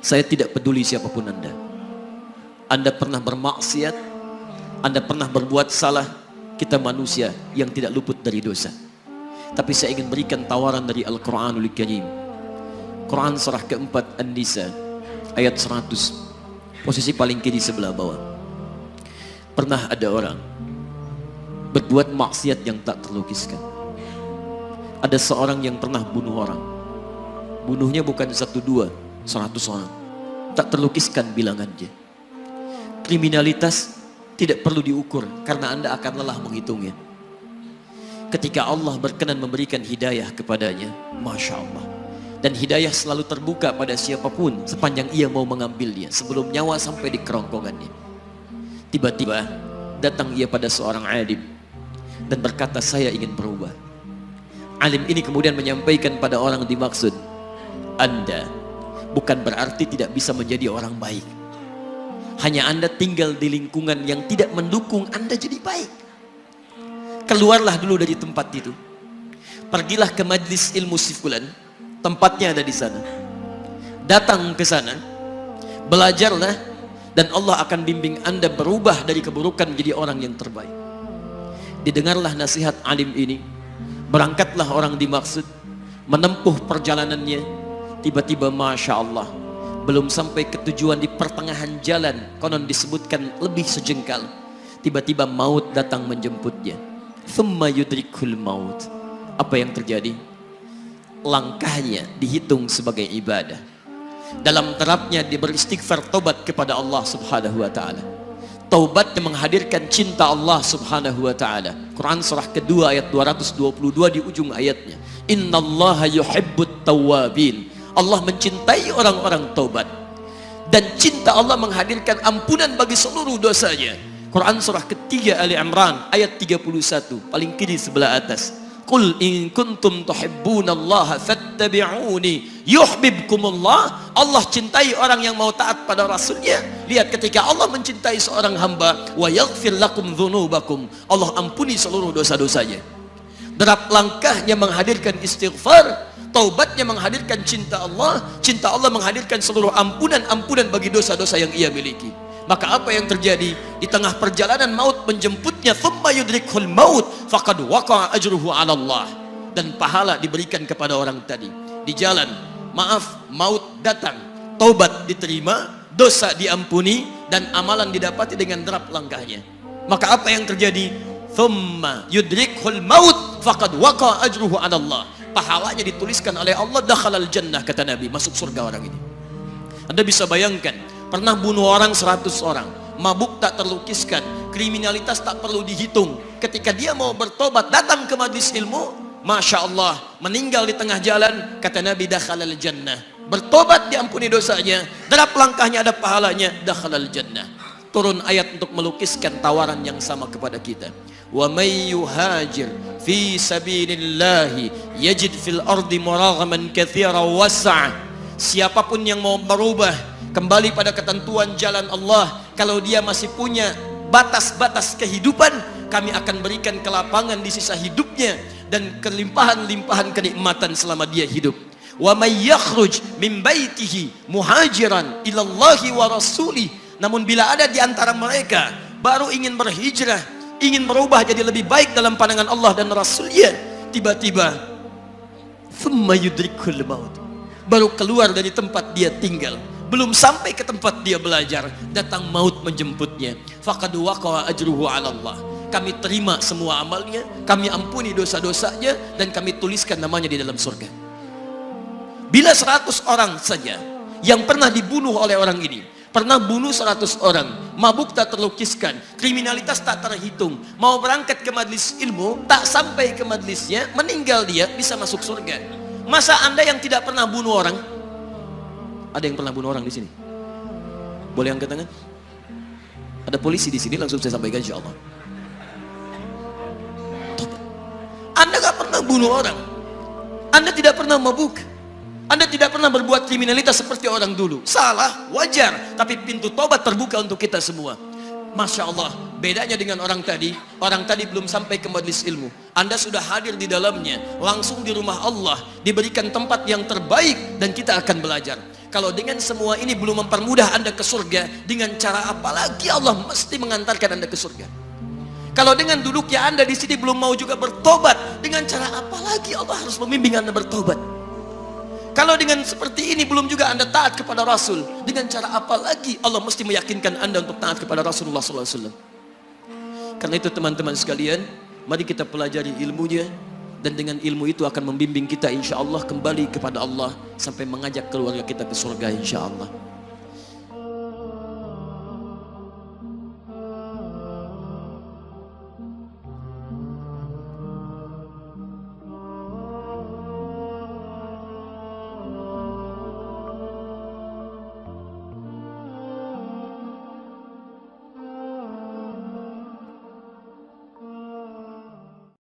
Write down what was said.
Saya tidak peduli siapapun Anda. Anda pernah bermaksiat, Anda pernah berbuat salah. Kita manusia yang tidak luput dari dosa. Tapi saya ingin berikan tawaran dari Al-Quranul Karim. Quran surah keempat An-Nisa ayat 100, posisi paling kiri sebelah bawah. Pernah ada orang berbuat maksiat yang tak terlukiskan. Ada seorang yang pernah bunuh orang. Bunuhnya bukan 1, 2, 100 orang. Tak terlukiskan bilangannya. Kriminalitas tidak perlu diukur karena Anda akan lelah menghitungnya. Ketika Allah berkenan memberikan hidayah kepadanya, Masya Allah. Dan hidayah selalu terbuka pada siapapun sepanjang ia mau mengambilnya sebelum nyawa sampai di kerongkongannya. Tiba-tiba datang ia pada seorang alim dan berkata, saya ingin berubah. Alim ini kemudian menyampaikan pada orang dimaksud, Anda bukan berarti tidak bisa menjadi orang baik. Hanya Anda tinggal di lingkungan yang tidak mendukung Anda jadi baik. Keluarlah dulu dari tempat itu. Pergilah ke majlis ilmu sifulan, tempatnya ada di sana. Datang ke sana, belajarlah, dan Allah akan bimbing Anda berubah dari keburukan menjadi orang yang terbaik. Didengarlah nasihat alim ini. Berangkatlah orang dimaksud, menempuh perjalanannya. Tiba-tiba Masya Allah, belum sampai ke tujuan, di pertengahan jalan, konon disebutkan lebih sejengkal, tiba-tiba maut datang menjemputnya. Thumma yudrikul maut. Apa yang terjadi? Langkahnya dihitung sebagai ibadah. Dalam terapnya dia beristighfar, tobat kepada Allah subhanahu wa ta'ala. Taubatnya menghadirkan cinta Allah subhanahu wa ta'ala. Quran surah kedua ayat 222 di ujung ayatnya. Innallaha yuhibbut tawwabin. Allah mencintai orang-orang taubat. Dan cinta Allah menghadirkan ampunan bagi seluruh dosanya. Quran surah ketiga Ali Imran ayat 31, paling kiri sebelah atas. Qul in kuntum tuhibbunallaha fattabi'uni yuhibbukumullah. Allah cintai orang yang mau taat pada Rasulnya. Lihat, ketika Allah mencintai seorang hamba, wa yaghfir lakum dzunubakum, Allah ampuni seluruh dosa-dosanya. Derap langkahnya menghadirkan istighfar, taubatnya menghadirkan cinta Allah menghadirkan seluruh ampunan bagi dosa-dosa yang ia miliki. Maka apa yang terjadi? Di tengah perjalanan maut menjemputnya, thumma yudrikhul maut faqad waqa'a ajruhu 'ala Allah. Dan pahala diberikan kepada orang tadi. Di jalan, maaf, maut datang, taubat diterima, dosa diampuni, dan amalan didapati dengan derap langkahnya. Maka apa yang terjadi? Thumma yudrikhul maut faqad waqa'a ajruhu 'ala Allah. Pahalanya dituliskan oleh Allah, dakhalal jannah, kata Nabi, masuk surga orang ini. Anda bisa bayangkan, pernah bunuh orang 100 orang, mabuk tak terlukiskan, kriminalitas tak perlu dihitung. Ketika dia mau bertobat, datang ke majlis ilmu, Masya Allah, meninggal di tengah jalan, kata Nabi, dakhalal jannah. Bertobat diampuni dosanya, derap langkahnya ada pahalanya, dakhalal jannah. Turun ayat untuk melukiskan tawaran yang sama kepada kita. Wa may yuhajir fi sabilillahi yajid fil ardi muraghaman katsira was'a. Siapapun yang mau berubah kembali pada ketentuan jalan Allah, kalau dia masih punya batas-batas kehidupan, kami akan berikan kelapangan di sisa hidupnya dan kelimpahan-limpahan kenikmatan selama dia hidup. Wa may yakhruj min baitihi muhajiran ila Allahi wa rasulih. Namun bila ada di antara mereka baru ingin berhijrah, ingin berubah jadi lebih baik dalam pandangan Allah dan Rasulnya, tiba-tiba thumma yudrikul maut, baru keluar dari tempat dia tinggal, belum sampai ke tempat dia belajar, datang maut menjemputnya. Faqad waqa'a ajruhu 'ala Allah. Kami terima semua amalnya, kami ampuni dosa-dosanya, dan kami tuliskan namanya di dalam surga. Bila 100 orang saja yang pernah dibunuh oleh orang ini, pernah bunuh 100 orang, mabuk tak terlukiskan, kriminalitas tak terhitung, mau berangkat ke majlis ilmu, tak sampai ke majlisnya, meninggal dia, bisa masuk surga. Masa Anda yang tidak pernah bunuh orang? Ada yang pernah bunuh orang di sini? Boleh angkat tangan? Ada polisi di sini, langsung saya sampaikan insyaallah. Anda gak pernah bunuh orang, Anda tidak pernah mabuk, Anda tidak pernah berbuat kriminalitas seperti orang dulu. Salah, wajar, tapi pintu tobat terbuka untuk kita semua. Masya Allah, bedanya dengan orang tadi belum sampai ke majlis ilmu, Anda sudah hadir di dalamnya, langsung di rumah Allah, diberikan tempat yang terbaik, dan kita akan belajar. Kalau dengan semua ini belum mempermudah Anda ke surga, dengan cara apa lagi Allah mesti mengantarkan Anda ke surga? Kalau dengan duduknya Anda di sini belum mau juga bertobat, dengan cara apa lagi Allah harus membimbing Anda bertobat? Kalau dengan seperti ini belum juga Anda taat kepada Rasul, dengan cara apa lagi Allah mesti meyakinkan Anda untuk taat kepada Rasulullah SAW? Karena itu teman-teman sekalian, mari kita pelajari ilmunya, dan dengan ilmu itu akan membimbing kita insya Allah kembali kepada Allah sampai mengajak keluarga kita ke surga insya Allah.